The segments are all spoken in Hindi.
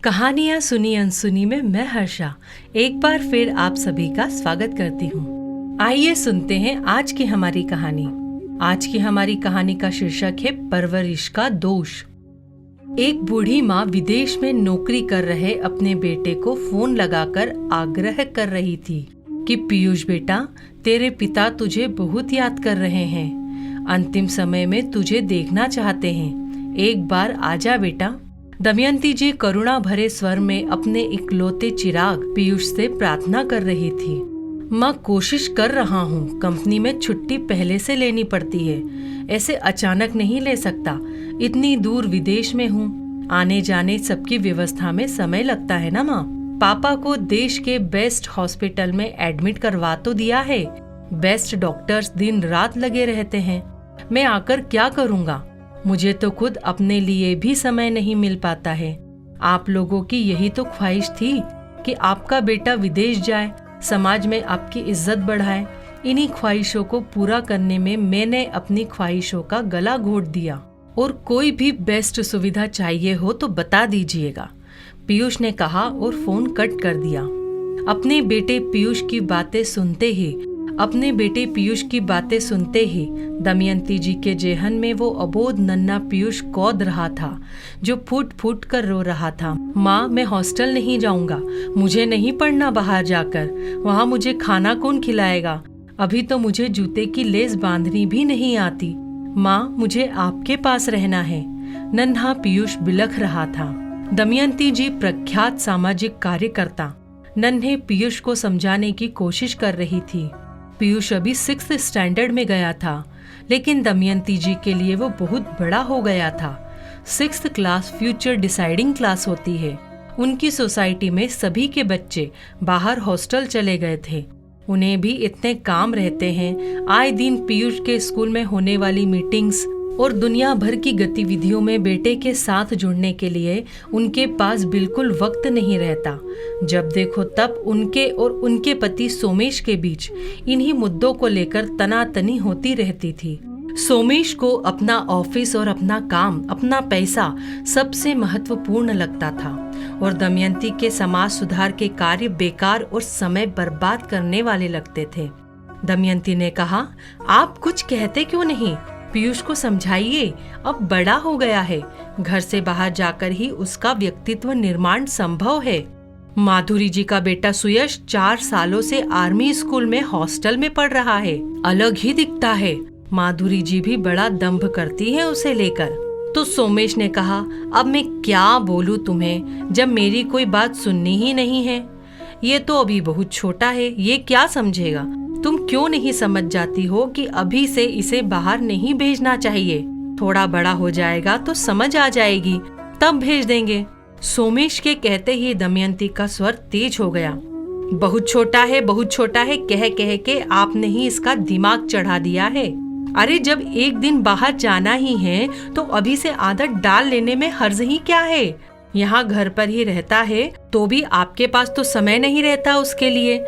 कहानियां सुनी अनसुनी में मैं हर्षा एक बार फिर आप सभी का स्वागत करती हूँ। आइए सुनते हैं आज की हमारी कहानी। आज की हमारी कहानी का शीर्षक है परवरिश का दोष। एक बूढ़ी माँ विदेश में नौकरी कर रहे अपने बेटे को फोन लगाकर आग्रह कर रही थी कि पीयूष बेटा, तेरे पिता तुझे बहुत याद कर रहे हैं। अंतिम समय में तुझे देखना चाहते हैं। एक बार आजा बेटा। दमयंती जी करुणा भरे स्वर में अपने इकलौते चिराग पीयूष से प्रार्थना कर रही थी। माँ, कोशिश कर रहा हूँ। कंपनी में छुट्टी पहले से लेनी पड़ती है, ऐसे अचानक नहीं ले सकता। इतनी दूर विदेश में हूँ, आने जाने सबकी व्यवस्था में समय लगता है ना माँ। पापा को देश के बेस्ट हॉस्पिटल में एडमिट करवा तो दिया है। बेस्ट डॉक्टर्स दिन रात लगे रहते हैं। मैं आकर क्या करूँगा? मुझे तो खुद अपने लिए भी समय नहीं मिल पाता है। आप लोगों की यही तो ख्वाहिश थी कि आपका बेटा विदेश जाए, समाज में आपकी इज्जत बढ़ाए। इन्हीं ख्वाहिशों को पूरा करने में मैंने अपनी ख्वाहिशों का गला घोट दिया। और कोई भी बेस्ट सुविधा चाहिए हो तो बता दीजिएगा, पीयूष ने कहा और फोन कट कर दिया। अपने बेटे पीयूष की बातें सुनते ही दमयंती जी के जेहन में वो अबोध नन्हा पीयूष कौद रहा था, जो फूट फूट कर रो रहा था। माँ, मैं हॉस्टल नहीं जाऊंगा। मुझे नहीं पढ़ना बाहर जाकर। वहाँ मुझे खाना कौन खिलाएगा? अभी तो मुझे जूते की लेस बांधनी भी नहीं आती। माँ, मुझे आपके पास रहना है। नन्हा पीयूष बिलख रहा था। दमयंती जी प्रख्यात सामाजिक कार्यकर्ता नन्हे पीयूष को समझाने की कोशिश कर रही थी। पीयूष अभी 6th स्टैंडर्ड में गया था, लेकिन दमयंती जी के लिए वो बहुत बड़ा हो गया था। 6th class future deciding class होती है। उनकी सोसाइटी में सभी के बच्चे बाहर हॉस्टल चले गए थे। उन्हें भी इतने काम रहते हैं। आए दिन पीयूष के स्कूल में होने वाली मीटिंग्स और दुनिया भर की गतिविधियों में बेटे के साथ जुड़ने के लिए उनके पास बिल्कुल वक्त नहीं रहता। जब देखो तब उनके और उनके पति सोमेश के बीच इन्हीं मुद्दों को लेकर तनातनी होती रहती थी। सोमेश को अपना ऑफिस और अपना काम, अपना पैसा सबसे महत्वपूर्ण लगता था और दमयंती के समाज सुधार के कार्य बेकार और समय बर्बाद करने वाले लगते थे। दमयंती ने कहा, आप कुछ कहते क्यों नहीं? पीयूष को समझाइए, अब बड़ा हो गया है। घर से बाहर जाकर ही उसका व्यक्तित्व निर्माण संभव है। माधुरी जी का बेटा सुयश 4 सालों से आर्मी स्कूल में हॉस्टल में पढ़ रहा है। अलग ही दिखता है। माधुरी जी भी बड़ा दंभ करती है उसे लेकर। तो सोमेश ने कहा, अब मैं क्या बोलूं तुम्हें, जब मेरी कोई बात सुननी ही नहीं है। ये तो अभी बहुत छोटा है, ये क्या समझेगा? तुम क्यों नहीं समझ जाती हो कि अभी से इसे बाहर नहीं भेजना चाहिए? थोड़ा बड़ा हो जाएगा तो समझ आ जाएगी, तब भेज देंगे। सोमेश के कहते ही दमयंती का स्वर तेज हो गया। बहुत छोटा है कह कह के आपने ही इसका दिमाग चढ़ा दिया है। अरे जब एक दिन बाहर जाना ही है तो अभी से आदत डाल लेने में हर्ज ही क्या है? यहाँ घर पर ही रहता है तो भी आपके पास तो समय नहीं रहता उसके लिए।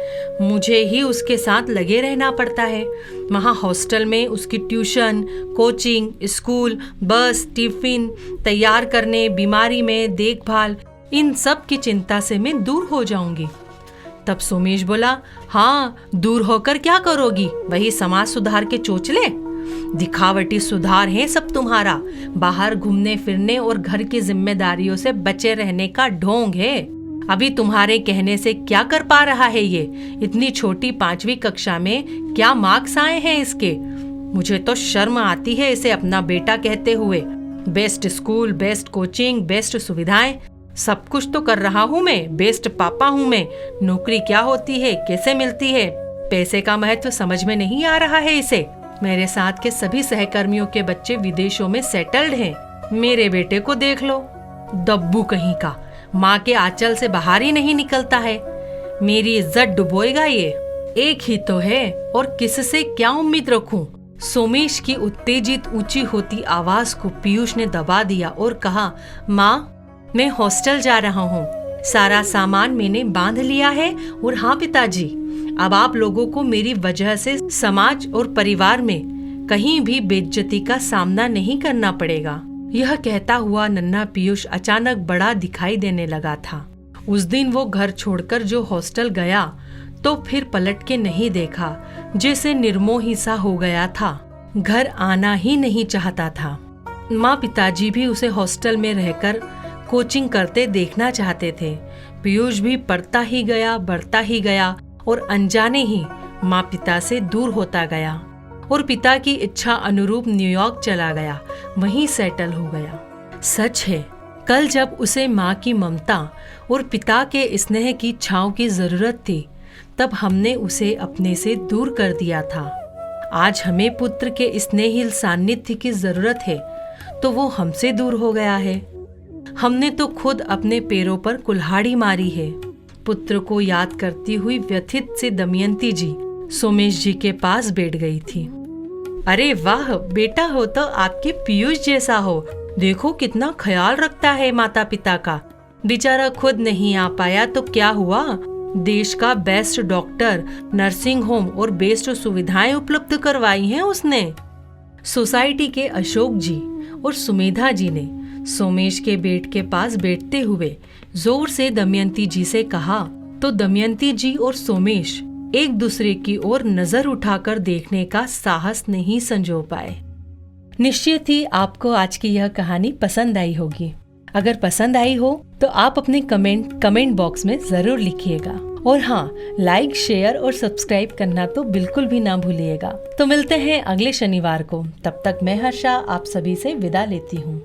मुझे ही उसके साथ लगे रहना पड़ता है। वहाँ हॉस्टल में उसकी ट्यूशन, कोचिंग, स्कूल, बस, टिफिन तैयार करने, बीमारी में देखभाल, इन सब की चिंता से मैं दूर हो जाऊंगी। तब सोमेश बोला, हाँ, दूर होकर क्या करोगी? वही समाज सुधार के चोचले? दिखावटी सुधार है सब तुम्हारा। बाहर घूमने फिरने और घर की जिम्मेदारियों से बचे रहने का ढोंग है। अभी तुम्हारे कहने से क्या कर पा रहा है ये? इतनी छोटी 5वीं कक्षा में क्या मार्क्स आए हैं इसके? मुझे तो शर्म आती है इसे अपना बेटा कहते हुए। Best school, best coaching, best सुविधाएं, सब कुछ तो कर रहा हूँ मैं। बेस्ट पापा हूँ मैं। नौकरी क्या होती है, कैसे मिलती है? पैसे का महत्व समझ में नहीं आ रहा है इसे। मेरे साथ के सभी सहकर्मियों के बच्चे विदेशों में सेटल्ड हैं। मेरे बेटे को देख लो, दब्बू कहीं का, माँ के आंचल से बाहर ही नहीं निकलता है। मेरी इज्जत डुबोएगा ये। एक ही तो है और किससे क्या उम्मीद रखूं? सोमेश की उत्तेजित ऊंची होती आवाज को पीयूष ने दबा दिया और कहा, माँ, मैं हॉस्टल जा रहा हूँ। सारा सामान मैंने बांध लिया है। और हाँ पिताजी, अब आप लोगों को मेरी वजह से समाज और परिवार में कहीं भी बेइज्जती का सामना नहीं करना पड़ेगा। यह कहता हुआ नन्हा पीयूष अचानक बड़ा दिखाई देने लगा था। उस दिन वो घर छोड़कर जो हॉस्टल गया तो फिर पलट के नहीं देखा, जैसे निर्मोही सा हो गया था। घर आना ही नहीं चाहता था। माँ पिताजी भी उसे हॉस्टल में रहकर कोचिंग करते देखना चाहते थे। पीयूष भी पढ़ता ही गया, बढ़ता ही गया और अनजाने ही माँ पिता से दूर होता गया और पिता की इच्छा अनुरूप न्यूयॉर्क चला गया, वहीं सेटल हो गया। सच है, कल जब उसे माँ की ममता और पिता के स्नेह की छांव की जरूरत थी, तब हमने उसे अपने से दूर कर दिया था। आज हमें पुत्र के स्नेहिल सान्निध्य की जरूरत है, तो वो हमसे दूर हो गया है। हमने तो खुद अपने पैरों पर कुल्हाड़ी मारी है। पुत्र को याद करती हुई व्यथित से दमयंती जी सोमेश जी के पास बैठ गई थी। अरे वाह, बेटा हो तो आपके पीयूष जैसा हो। देखो कितना ख्याल रखता है माता पिता का। बेचारा खुद नहीं आ पाया तो क्या हुआ, देश का बेस्ट डॉक्टर, नर्सिंग होम और बेस्ट सुविधाएं उपलब्ध करवाई हैं उसने। सोसाइटी के अशोक जी और सुमेधा जी ने सोमेश के बेड के पास बैठते हुए जोर से दमयंती जी से कहा, तो दमयंती जी और सोमेश एक दूसरे की ओर नजर उठाकर देखने का साहस नहीं संजो पाए। निश्चित ही आपको आज की यह कहानी पसंद आई होगी। अगर पसंद आई हो तो आप अपने कमेंट बॉक्स में जरूर लिखिएगा। और हाँ, लाइक, शेयर और सब्सक्राइब करना तो बिल्कुल भी ना भूलिएगा। तो मिलते हैं अगले शनिवार को। तब तक मैं हर्षा आप सभी से विदा लेती हूँ।